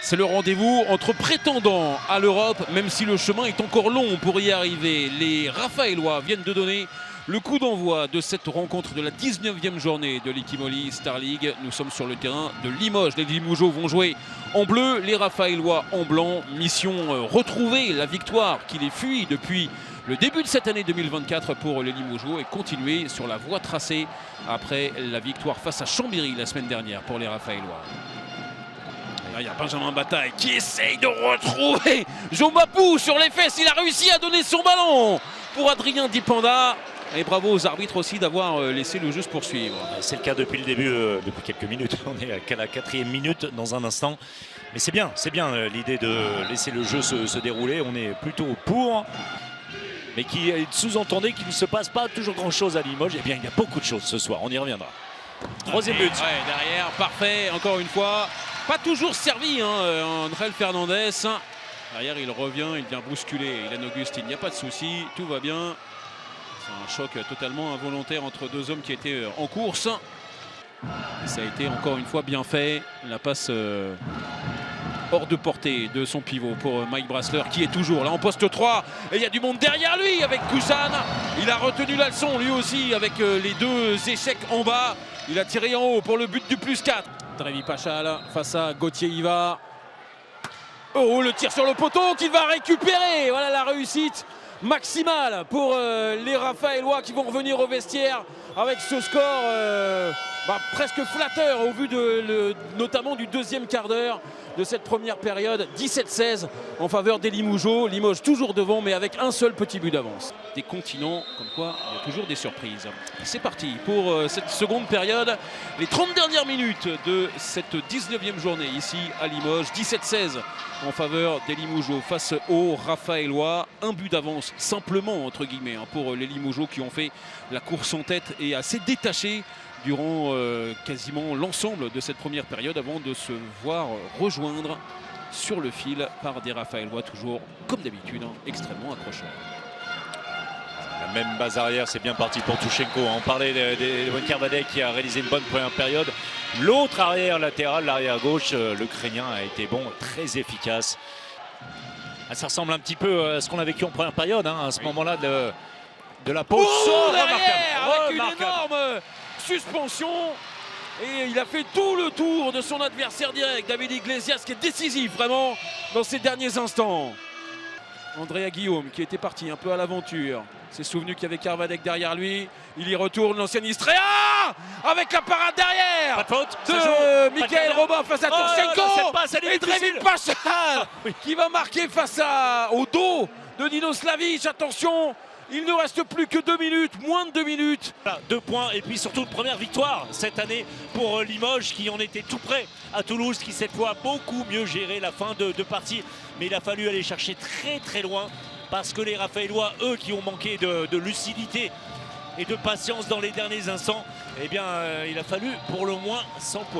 C'est le rendez-vous entre prétendants à l'Europe, même si le chemin est encore long pour y arriver. Les Raphaélois viennent de donner le coup d'envoi de cette rencontre de la 19e journée de l'Ikimoli Star League. Nous sommes sur le terrain de Limoges. Les Limougeaux vont jouer en bleu, les Raphaélois en blanc. Mission retrouver la victoire qui les fuit depuis le début de cette année 2024 pour les Limougeaux et continuer sur la voie tracée après la victoire face à Chambéry la semaine dernière pour les Raphaélois. Là, il y a Benjamin Bataille qui essaye de retrouver Jean Mapou sur les fesses. Il a réussi à donner son ballon pour Adrien Dipanda. Et bravo aux arbitres aussi d'avoir laissé le jeu se poursuivre. C'est le cas depuis le début, depuis quelques minutes. On est à la 4e minute dans un instant. Mais c'est bien l'idée de laisser le jeu se dérouler. On est plutôt pour. Mais qui sous-entendait qu'il ne se passe pas toujours grand-chose à Limoges. Eh bien, il y a beaucoup de choses ce soir. On y reviendra. Troisième but. Ouais, derrière, parfait, encore une fois. Pas toujours servi, André Fernandez. Derrière, il revient, il vient bousculer Ilan Augustin. Il n'y a pas de souci, tout va bien. C'est un choc totalement involontaire entre deux hommes qui étaient en course. Et ça a été encore une fois bien fait. La passe hors de portée de son pivot pour Mike Brasler qui est toujours là en poste 3. Et il y a du monde derrière lui avec Kusan. Il a retenu la leçon lui aussi avec les deux échecs en bas. Il a tiré en haut pour le but du +4. Trevi Pachal face à Gauthier Iva. Oh, le tir sur le poteau qu'il va récupérer. Voilà la réussite maximale pour les Raphaélois qui vont revenir au vestiaire avec ce score presque flatteur au vu notamment du deuxième quart d'heure de cette première période. 17-16 en faveur des Limougeaux. Limoges toujours devant mais avec un seul petit but d'avance. Des continents comme quoi il y a toujours des surprises. C'est parti pour cette seconde période. Les 30 dernières minutes de cette 19e journée ici à Limoges. 17-16 en faveur des Limougeaux face aux Raphaélois. Un but d'avance simplement entre guillemets pour les Limougeaux qui ont fait la course en tête et assez détachés durant quasiment l'ensemble de cette première période avant de se voir rejoindre sur le fil par des Raphaélois toujours comme d'habitude extrêmement accrocheurs. La même base arrière, c'est bien parti pour Touchenko. On parlait de Kervadek qui a réalisé une bonne première période. L'autre arrière latéral, l'arrière gauche, l'Ukrainien a été bon, très efficace. Ça ressemble un petit peu à ce qu'on a vécu en première période, à ce moment-là de la pause. Oh, derrière, avec une énorme suspension. Et il a fait tout le tour de son adversaire direct, David Iglesias, qui est décisif vraiment dans ces derniers instants. Andrea Guillaume qui était parti un peu à l'aventure. S'est souvenu qu'il y avait Kervadek derrière lui. Il y retourne, l'ancien Istrea avec la parade derrière. Pas de faute de Michael Robin face à Touchenko. Et Trevi Pachal qui va marquer face au dos de Nino Slavic. Attention, il ne reste plus que 2 minutes, moins de 2 minutes. Voilà, 2 points et puis surtout une première victoire cette année pour Limoges qui en était tout près à Toulouse, qui cette fois a beaucoup mieux géré la fin de partie. Mais il a fallu aller chercher très loin parce que les Raphaélois, eux qui ont manqué de lucidité et de patience dans les derniers instants, eh bien il a fallu pour le moins 100 points.